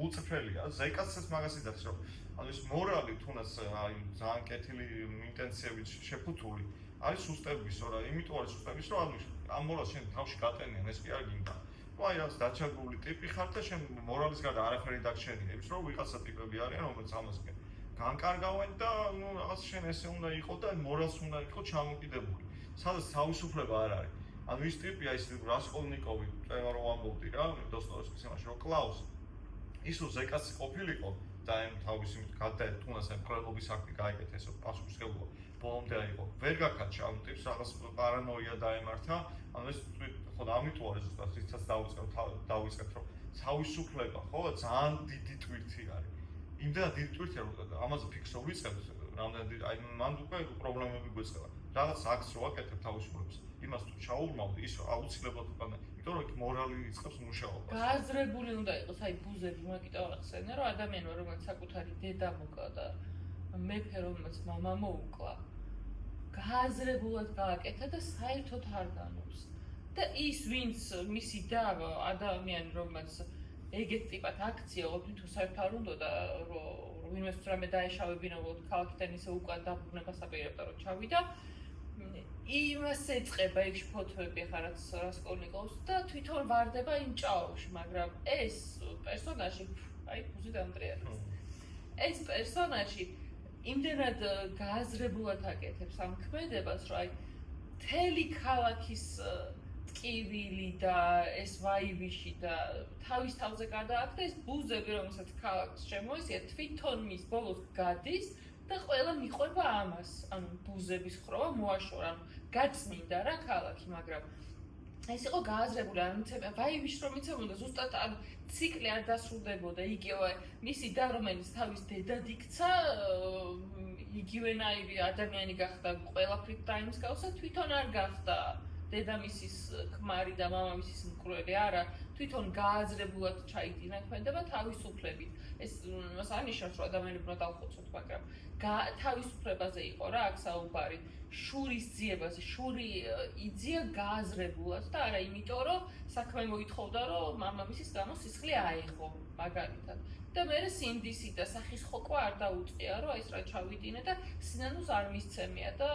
უწრფელია, ზეკაცსაც მაგას იდაც რომ ანუ ეს მორალი თუნდაც აი ძალიან კეთილი ინტენციებით შეფუთული არის სუსტების რა, იმიტომ არის სუსტების რომ ანუ ამ მორალს შენ თავში გატენიან, ეს კი არ გინდა. აი რაც დაჩაგრული ტიპი ხარ და შენ მორალის გარდა არაფერი დაგჩენიებს, რომ ვიღაცა ტიპები არიან, რომელიც ამას განკარგავენ და ნუ რაღაც შენ ესე უნდა იყო და მორალს უნდა იყო ჩამოკიდებული. სადაც თავისუფლება არ არის. ანუ ის ტიპი აი ეს რასკოლნიკოვი, რო ამბობდი რა, დოსტოევსკის იმაში რომ კლაუს ის ზეკაცი ყოფილიყო და ამ თავისი გადაეთ თუნდაც ამ მკვლელობის აქტი გაიგეთ ეს პასუხისმგებლობა ბოლომდე აიღო. ვერ გაკაჩა ამ ტიპს რაღაც პარანოია დაემართა, ანუ ეს ხო ამიტომ არის ზუსტად რითაც დავიწყებთ რომ თავისუფლება ხო ძალიან დიდი ტვირთი არის. იმდენად დიდი ტვირთია რომ ამაზე ფიქს რო ვიწყებთ, რამდენად აი მან უკვე პრობლემები გვეწყება. რაღაც აქტს რო აკეთებ თავისუფლებას, იმას თუ ჩაურმავდი, ის აუცილებლად უკანა, იმიტომ რომ იქ მორალი იწყებს მუშაობას. გააზრებული უნდა იყოს, აი ბუზები მაგიტო ახსენე, რომ ადამიანმა რომელიც საკუთარი დედა მოკლა და მეფე რომელიც მამა მოუკლა, გააზრებულად გააკეთა და საერთოდ არ განობს. და ის ვინც მისი და ადამიანი რომელიც ეგეთ ტიპად აქციელობ, თუ საერთოდ არ უნდა და რომ ვინმეს რამე დაეშავებინებოდ ქალაქიდან ისე უკან დაბრუნებას აპირებდა რომ ჩავიდა, იმას ეწყება იქ ფოთოები ხა რაც რასკოლნიკოვს და თვითონ ვარდება იმ ჭაოში, მაგრამ ეს პერსონაჟი აი ბუზი დამტრიალებს. ეს პერსონაჟი იმდენად გააზრებულად აკეთებს ამ ქმედებას, რომ აი მთელი ქალაქის ტკივილი და ეს ვაიბიში და თავის თავზე გადააქდა ეს ბუზები, რომელსაც ქალაქს შემოესია, თვითონ მის ბოლოს გადის და ყველა მიყვება ამას, ანუ ბუზების ხროვა მოაშორა, ანუ გაწმინდა რა ქალაქი, მაგრამ ეს იყო გააზრებული, ანუ ვაიბიში რომ იცებოდა, ზუსტად ანუ ციკლი არ დასრულდებოდა, იგივე მისი და რომელიც თავის დედად იქცა, იგივენაირი ადამიანი გახდა ყველაფრით დაიმსგავსა, თვითონ არ გახდა დედამისის ქმარი და მამამისის მკვლელი, არა, თვითონ გააზრებულად ჩაიდინა ქმედება თავისუფლებით. ეს მას ანიშნავს, რომ ადამიანები უნდა დავხოცოთ, მაგრამ თავისუფლებაზე იყო რა აქ საუბარი, შურის ძიებაზე, შური იძია გააზრებულად და არა იმიტომ, რომ საქმე მოითხოვდა, რომ მამამისის გამო სისხლი აიღო, მაგალითად. და მერე სინდისი და სახის ხოკვა არ დაუწყია, რომ აი ეს რა ჩავიდინე და სინანულს არ მისცემია და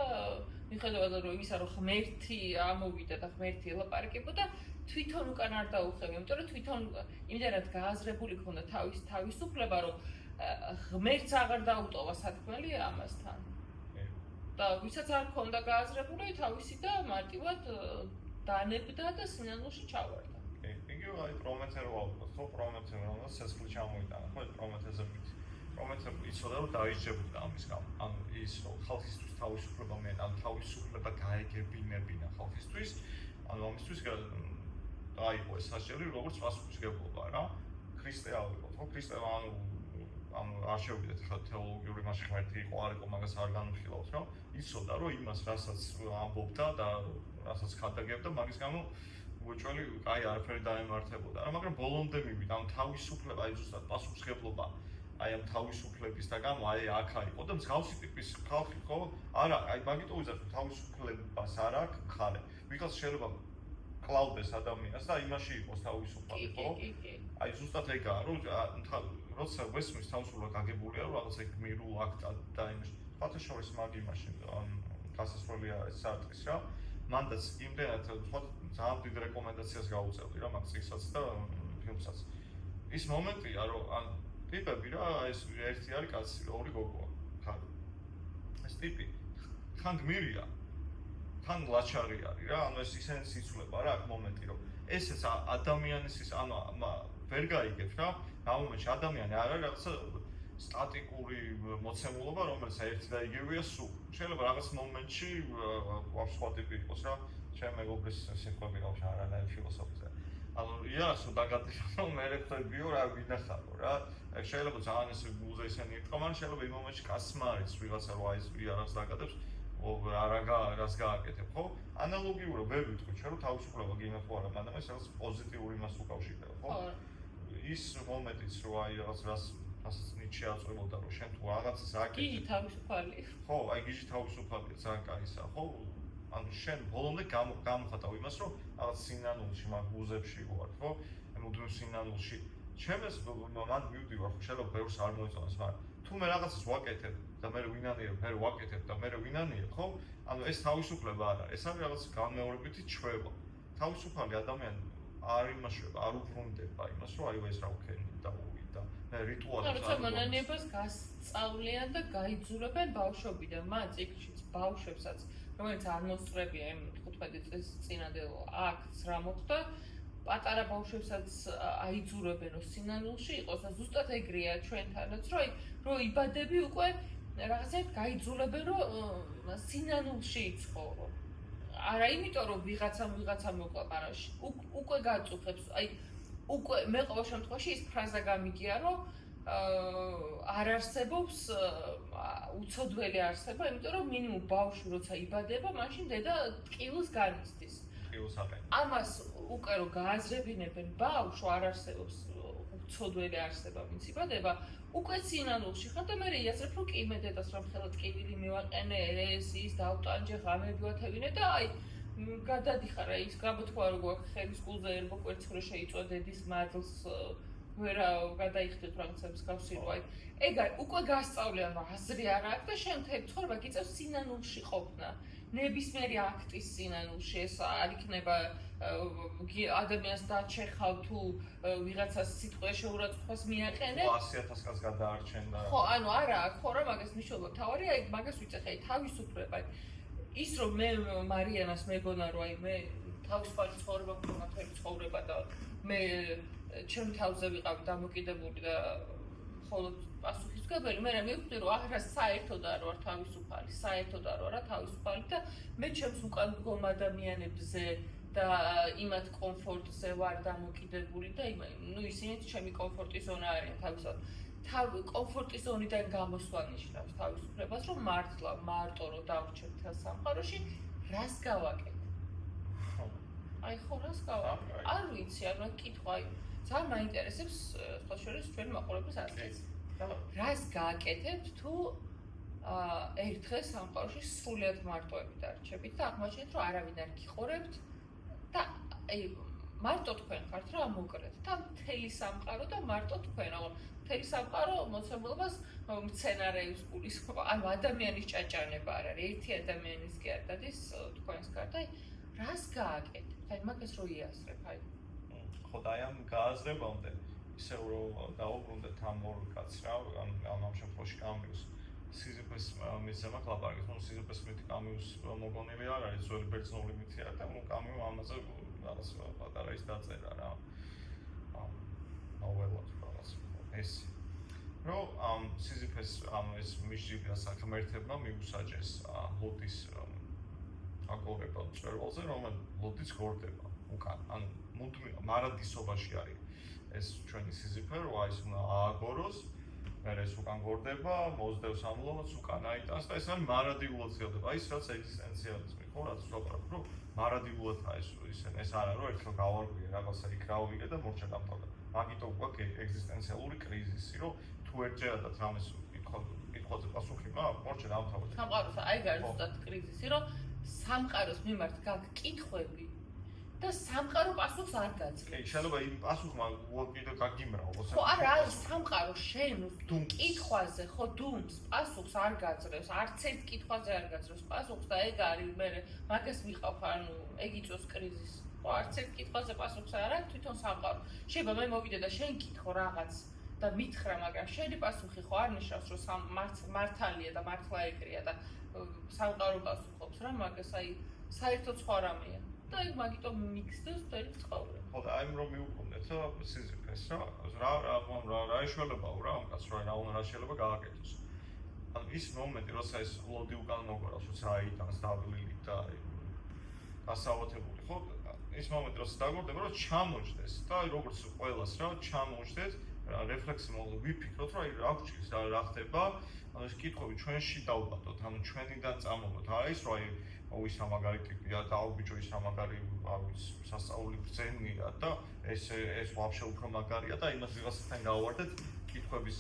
მიხედავად რომ იმისა რომ ღმერთი ამოვიდა და ღმერთი ელაპარაკებოდა, თვითონ უკან არ დაუხევია, იმიტომ რომ თვითონ იმდენად გააზრებული ქონდა თავისუფლება, რომ ღმერთს აღარ დაუტოვა სათქმელი ამასთან. და ვისაც არ ქონდა გააზრებული, თავისი და მარტივად დანებდა და სინანულში ჩავარდა. იგივე აი პრომეთე რო ავუყოთ, ხო პრომეთე რომელსაც სესხლი ჩამოიტანა, ხო ეს პრომეთეზე მით. პრომეთე იცოდა რომ დაიჭებოდა ამის გამო. ანუ ის რომ ხალხისთვის თავისუფლება ანუ თავისუფლება გაეგებინებინა ხალხისთვის, ანუ ამისთვის დაიყო ეს საჭირო როგორც პასუხისმგებლობა რა. ქრისტე ავიღოთ, ხო ქრისტე ანუ არ შევიდეთ ხა თეოლოგიური მასში ღმერთი იყო, არ იყო, მაგას არ განვიხილავთ, რომ იცოდა რომ იმას რასაც ამბობდა და რასაც ხადაგებდა, მაგის გამო უეჭველი აი არაფერი დაემართებოდა რა, მაგრამ ბოლომდე მივიდა ამ თავისუფლება, აი ზუსტად პასუხისმგებლობა აი ამ თავისუფლების და გამო აი აქ აიყო და მსგავსი ტიპის ხალხი ხო? არა, აი მაგიტო ვიზარდ თავისუფლებას არ აქვს მხარე. ვიღაც შეიძლება კლავდეს ადამიანს და იმაში იყოს თავისუფალი, ხო? აი ზუსტად ეგაა, რომ როცა ვესმის თავისუფლება გაგებულია, რომ რაღაცა გმირულ აქტად და იმაში. ფათაშორის მაგ იმაში გასასვლელია ეს სარტყის რა. მანდაც იმდენად ძალიან დიდ რეკომენდაციას გაუწევდი რა მაგ წიგნსაც და ფილმსაც. ის მომენტია, რომ ტიპები რა, ეს ერთი არის კაცი, ორი გოგოა. ხარ. ტიპი თან გმირია, თან ლაჩარი არის რა, ანუ ეს ისინი სიცვლება რა აქ მომენტი რომ ესეც ადამიანის ის ანუ ვერ გაიგებს რა, რა მომენტში ადამიანი არ არის რაღაცა სტატიკური მოცემულობა, რომელიც ერთი და იგივეა სულ. შეიძლება რაღაც მომენტში ვაფშე სხვა ტიპი იყოს რა, ჩემ მეგობრის სიყვები რავში არანაირი ფილოსოფიზე. ანუ იასო დაგატიფო რომ მე რეკტორბიო რა ვინახავ რა. შეიძლება ძალიან ეს გულზე ისინი იტყობენ, შეიძლება იმ მომენტში კაცმა არის ვიღაცა რო აი ეს ვიღაც დაგატებს რას გააკეთებ, ხო? ანალოგიურად ვერ ვიტყვი, რომ თავისუფლება გინახო არა, მაგრამ ეს რაღაც პოზიტიური მას უკავშირდება, ხო? ის მომენტიც რო აი რაღაც რასაც ნიჩე აწვებოდა რომ შენ თუ რაღაცას აკეთებ. გიჟი თავისუფალი. ხო, აი გიჟი თავისუფალია, ძალიან კაისაა, ხო? ანუ შენ ბოლომდე გამოხატავ იმას, რომ რაღაც სინანულში მაგ უზებში ვარ, ხო? მუდმივ სინანულში. ჩემს მან მივდივარ, ხო, შეიძლება ბევრს არ მოიწონს, მაგრამ თუ მე რაღაცას ვაკეთებ და მე ვინანიებ, მე ვაკეთებ და მე ვინანიებ, ხო? ანუ ეს თავისუფლება არ არის, ეს არის რაღაც განმეორებითი ჩვევა. თავისუფალი ადამიანი არ იმაშება, არ უბრუნდება იმას, რომ აივა ეს რა ვქენი და მე რიტუალებს არ როცა მონანიებას გასწავლიან და გაიძურებენ ბავშვობიდან, მათ ციკლშიც ბავშვებსაც, რომელიც არ მოსწრებია იმ 15 წლის წინადელ აქტს რა მოხდა, პატარა ბავშვებსაც აიძურებენ რომ სინანულში იყოს და ზუსტად ეგრეა ჩვენთანაც, რომ იბადები უკვე რაღაცეთ გაიძულებენ რომ სინანულში იცხოვრო. არა იმიტომ რომ ვიღაცამ მოყვა, მაგრამ უკვე გაწუხებს, აი უკვე მე ყოველ შემთხვევაში ის ფრაზა გამიგია, რომ არ არსებობს უცოდველი არსება, იმიტომ რომ მინიმუმ ბავშვი როცა იბადება, მაშინ დედა ტკივილს განიცდის. ტკივილს აყენებს. ამას უკვე რომ გააზრებინებენ ბავშვს, არ არსებობს უცოდველი არსება, ვინც იბადება, უკვე სინანულში ხარ და მე იაზრებ, რომ კი მე დედას რომ ხელა ტკივილი მივაყენე, ის დავტანჯე, ღამები ვათევინე და აი გადადიხარ ის გამოთქვა რომ გვაქვს ხელის გულზე ერბო კვერცხრი შეიწვა დედის მადლს ვერა გადაიხდით რაღაცებს გავსირვა ეგ უკვე გასწავლიან რომ აზრი არ აქვს და შენ მთელი ცხოვრება გიწევს სინანულში ყოფნა ნებისმიერი აქტის სინანულში ეს არ იქნება ადამიანს დაჩეხავ თუ ვიღაცას სიტყვა შეურაცხყოფას მიაყენებ 100,000 კაცს გადაარჩენ და ხო ანუ არა აქ ხო რა მაგას მნიშვნელობა თავარია აი მაგას ვიცეხე თავისუფლება ის რომ მე მარიანას მეგონა რომ აი მე თავისუფალი ცხოვრება მქონდა მთელი ცხოვრება და მე ჩემ თავზე ვიყავ დამოკიდებული და მხოლოდ პასუხისმგებელი მე მივხვდი რომ არა საერთოდ არ ვარ თავისუფალი საერთოდ არ ვარ თავისუფალი და მე ჩემს უკან მდგომ ადამიანებზე და იმათ კომფორტზე ვარ დამოკიდებული და ნუ ისინიც ჩემი კომფორტის ზონა არიან თავისუფალ კომფორტის ზონიდან გამოსვლა ნიშნავს თავისუფლებას, რომ მართლა მარტო რომ დავრჩებ თელ სამყაროში, რას გავაკეთე? აი ხო რას გავაკეთე? არ ვიცი, ანუ კითხვა, ძალიან მაინტერესებს სხვა შორის ჩვენი მაყურებლის აზრიც. რას გააკეთებთ თუ ერთ დღეს სამყაროში სრულიად მარტოები დარჩებით და აღმოჩნდეთ, რომ არავინ არ გიყურებთ და აი მარტო თქვენ ხართ რა მოკრეთ და მთელი სამყარო და მარტო თქვენ, მთელი სამყარო მოცემულობას მცენარეებს გულისხმობა, ანუ ადამიანის ჭაჭანება არ არის, ერთი ადამიანის კი არ დადის თქვენს გარდა, აი რას გააკეთებთ? აი მაგას რო იასრებ, აი. ხო და აი ამ გააზრებამდე ისევ რომ დაუბრუნდეთ ამ ორ კაცს რა, ამ შემთხვევაში კამიუს სიზიფეს მისცემა კლაპარაკის, ნუ სიზიფეს მითი კამიუს მოგონილი არ არის, ძველი ბერძნული მითი არის და ნუ კამიუ ამაზე რაღაც პატარა ის დაწერა რა. ნოველა ეს რომ სიზიფეს ეს მისჯიბას ღმერთებმა მიუსაჯეს ლოტის აგორება მწვერვალზე, რომელიც ლოტიც გორდება უკან, ანუ მუდმივ მარადისობაში არის ეს ჩვენი სიზიფე, რომ აი ეს უნდა ააგოროს, მე ეს უკან გორდება, მოსდევს ამ ლომს, უკან აიტანს და ეს არის მარადილად ზიოდება, აი ეს რაც ეგზისტენციალიზმი, ხო, რაც ვაპარაკობ, რომ მარადილადაა ეს არა რომ ერთხელ გავარგვიე რაღაცა იქ რავიგე და მორჩა დამთავრდა. მაგიტომ გვაქვს ეგზისტენციალური კრიზისი, რომ თუ ერთჯერადად რამეს კითხვაზე პასუხი მაქვს, მორჩა დამთავრდა. სამყაროს აი არის ზუსტად კრიზისი, რომ სამყაროს მიმართ გაქვს კითხვები და სამყარო პასუხს არ გაძლევს. კი, შეიძლება იმ პასუხმა კიდე გაგიმრავლოს. ხო, არა, არის სამყარო შენ კითხვაზე, ხო, დუმს პასუხს არ გაძლევს, არც ერთ კითხვაზე არ გაძლევს პასუხს და ეგ არის მე მაგას ვიყავ, ანუ ეგ იწვევს კრიზისს. ხო, არც ერთ კითხვაზე პასუხს არ აქვს თვითონ სამყარო. შეიძლება მე მოვიდე და შენ კითხო რაღაც და მითხრა, მაგრამ შენი პასუხი ხო არ ნიშნავს, რომ მართალია და მართლა ეგრეა და სამყარო პასუხობს რა მაგას, აი საერთოდ სხვა რამეა. და ეგ მაგიტომ მიგზდებს თელი ცხოვრება. ხო და აი რომ მიუყვუნდეთ სიზიფეს რა ეშველებაო რა ამ კაცს რა უნდა შეიძლება გააკეთოს. ანუ ის მომენტი, როცა ეს ლოდი უკან მოგორავს, როცა აიტანს დავლილი და გასაუათებული ხო? ის მომენტი, როცა დაგორდება, რომ ჩამოჯდეს და როგორც ყველას რა ჩამოჯდეს, რეფლექსი მოგო ვიფიქროთ, რომ აი რა გჭირს რა ხდება, ანუ ეს კითხვები ჩვენში დავბატოთ, ანუ ჩვენიდან წამოვოთ. არა ის რომ აი ის ამაგარი ტიპია და აუბიჯო ის ამაგარი ავის სასწაული ბრძენია და ეს ვაფშე უფრო მაგარია და იმას ვიღაცასთან გავვარდეთ კითხვების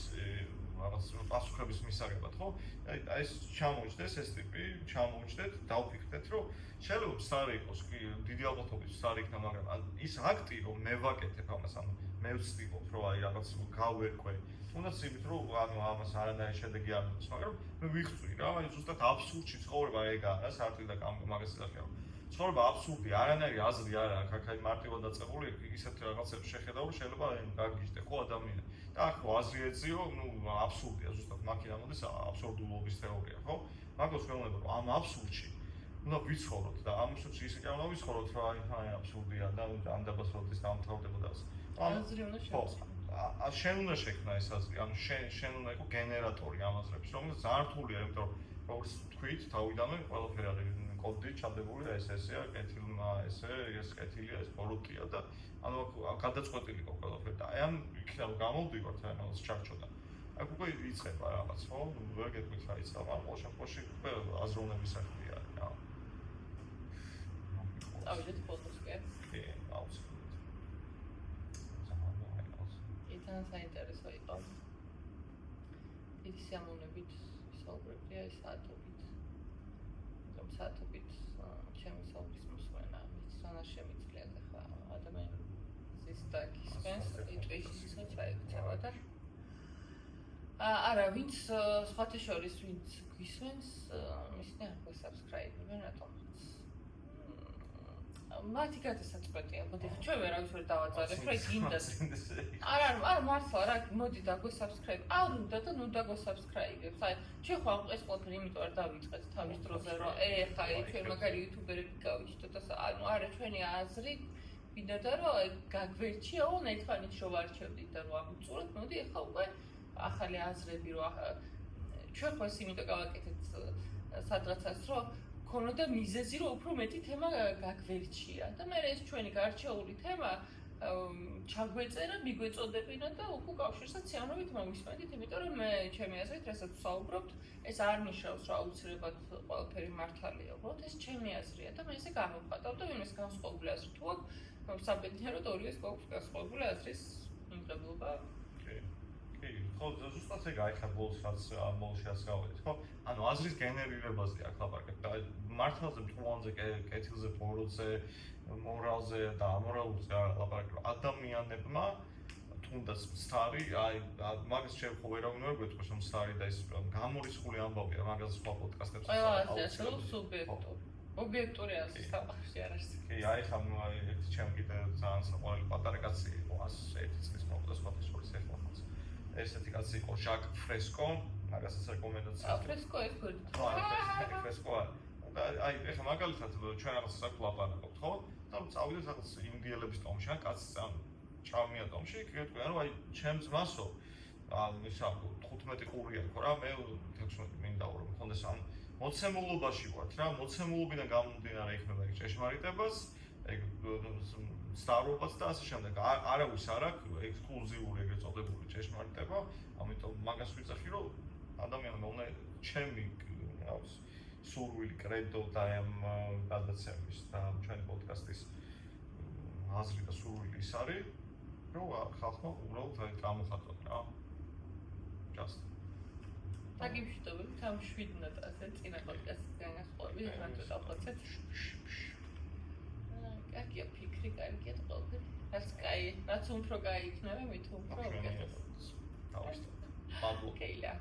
რაღაც პასუხების მისაღებად, ხო? აი ეს ჩამოჯდეს ეს ტიპი, ჩამოჯდეთ, დავფიქრდეთ, რომ შეიძლება სარი იყოს კი დიდი ალბათობით სარი იქნება, მაგრამ ის აქტი რომ მე ვაკეთებ ამას, ანუ მე ვცდილობ რომ აი რაღაც გავერკვე. თუნდაც იმით რომ ანუ ამას არანაირი შედეგი არ მოდის, მაგრამ მე ვიხწვი რა, აი ზუსტად აბსურდში ცხოვრება ეგაა რა, საერთოდ და მაგას იზახება. ცხოვრება აბსურდი, არანაირი აზრი არ აქვს, აქ აი მარტივად დაწყებული ისეთ რაღაცებს შეხედა, რომ შეიძლება გაგიჟდე ხო ადამიანი. და აქ აზრი ეძიო, ნუ აბსურდია ზუსტად მაქინა მოდის აბსურდულობის თეორია, ხო? მაგას ვეუბნება რომ ამ აბსურდში უნდა ვიცხოვროთ და ამ აბსურდში ისე კი უნდა ვიცხოვროთ, რომ აი აბსურდია და ამ დაბასროთის დამთავრდებოდა ეს. აზრი უნდა შექმნას. შენ უნდა შექმნა ეს აზრი, ანუ შენ უნდა იყო გენერატორი ამ აზრების, რომელიც ძალიან რთულია, იმიტომ რომ როგორც თქვით, თავიდანვე ყველაფერი არის კოდი ჩადებულია, ესეა, კეთილმა ესე, ეს კეთილია, ეს ბოროტია და ანუ გადაწყვეტილი იყო ყველაფერი და აი ამ იქნებ გამოვდივართ აი რაღაც ჩარჩოდა. აქ უკვე იწყება რაღაც, ხო? ვერ გეტყვით რა იწყება, ამ შემთხვევაში უკვე აზროვნების საქმეა რა. ავიდეთ პოდკასტზე. კი, აუცილებლად. ძალიან საინტერესო იყო. ის სიამოვნებით საუბრებია ეს საათობით. რომ საათობით ჩემი საუბრის მოსმენა მიცონა შემიძლია ხა ადამიანის და გისმენს იტვეშის საერთოდ და არა ვინც სხვათა შორის ვინც გისმენს ისინი არ გასაბსკრაიბებენ რატომ მათი გადასაწყვეტია, მოდი ჩვენ ვერავის ვერ დავაძალებ, რა გინდათ. არა, მართლა რა, მოდი დაგვესაბსკრაიბ. არ უნდა და ნუ დაგვესაბსკრაიბებს. აი, ჩვენ ხო ეს ყველაფერი იმიტომ არ დავიწყეთ თავის დროზე, რომ ეხა ჩვენ მაგარი იუთუბერები გავიჩნდეთ და ანუ არა ჩვენი აზრი მინდოდა რომ გაგვერჩიაო ნაირფანით რომ ვარჩევდით და რომ ამიწუროთ, მოდი ეხა უკვე ახალი აზრები რომ ჩვენ ხო ეს იმიტომ გავაკეთეთ სადღაცას რომ ქონოდა მიზეზი რომ უფრო მეტი თემა გაგვერჩია და მე ეს ჩვენი გარჩეული თემა ჩაგვეწერა, მიგვეწოდებინა და უკვე კავშირსაც სიამოვნებით მომისმენთ, იმიტომ რომ მე ჩემი აზრით რასაც ვსაუბრობთ, ეს არ ნიშნავს რომ აუცილებლად ყველაფერი მართალია, უბრალოდ ეს ჩემი აზრია და მე ესე გამოვხატავ და ვინმეს განსხვავებული აზრი თუ აქვს, საბედნიეროდ ორივეს გვაქვს განსხვავებული აზრის მიმღებლობა. ხო, ზუსტად ეგ აი ხა ბოლოს მოსიას გავედით, ხო? ანუ აზრის გენერირებაზე აქ ლაპარაკობ და მართლაზე, მტყუანზე, კეთილზე, ბოროტზე, მორალზე და ამორალურზე ლაპარაკობ. ადამიანებმა თუნდაც მცდარი, აი მაგას შენ ხო ვერავინ ვერ გვეტყვის რომ მცდარი და ის გამორიცხული ამბავია, მაგას სხვა პოდკასტებს ყველა სუბიექტური. ობიექტური აზრი საყარში არ არსებობს. კი, აი ხა ერთი ჩემ კიდე ძალიან საყვარელი პატარა კაცი იყო, 101 წლის მოვიდა სხვათა შორის ეხლა. ესეთი კაცი იყო ჟაკ ფრესკო, მაგასაც რეკომენდაცია. ფრესკო ეს გვერდით. ფრესკო. და აი ეხლა მაგალითად ჩვენ რაღაცას აქ ვლაპარაკობთ, ხო? და წავიდეთ რაღაც ინდიელების ტომში, ან კაცს ჭამია ტომში, იქ გეტყვიან რომ აი ჩემს მასო ისა 15 ყური აქვს რა, მე 16 მინდა რომ მქონდეს ამ მოცემულობაში ვართ რა, მოცემულობიდან გამომდინარე იქნება ეგ ჭეშმარიტებას, ეგ სტარობას და ასე შემდეგ. არავის არ აქვს ექსკლუზიური ეგრეთ წოდებული ჭეშმარიტება, ამიტომ მაგას ვიძახი რომ ადამიანმა უნდა ჩემი რავს სურვილი კრედო და ამ გადაცემის და ჩვენი პოდკასტის აზრი და სურვილი ის არის, რომ ხალხმა უბრალოდ გამოხატოთ რა. Just. დაგიმშვიდობებით ამ 17-ზე წინა პოდკასტის განახლები, რატო დავხოცეთ? კარგია ფიქრი, კარგია ყველაფერი. რაც კაი, რაც უფრო კაი იქნება, მით უფრო უკეთეს. დავიწყოთ. კეილა.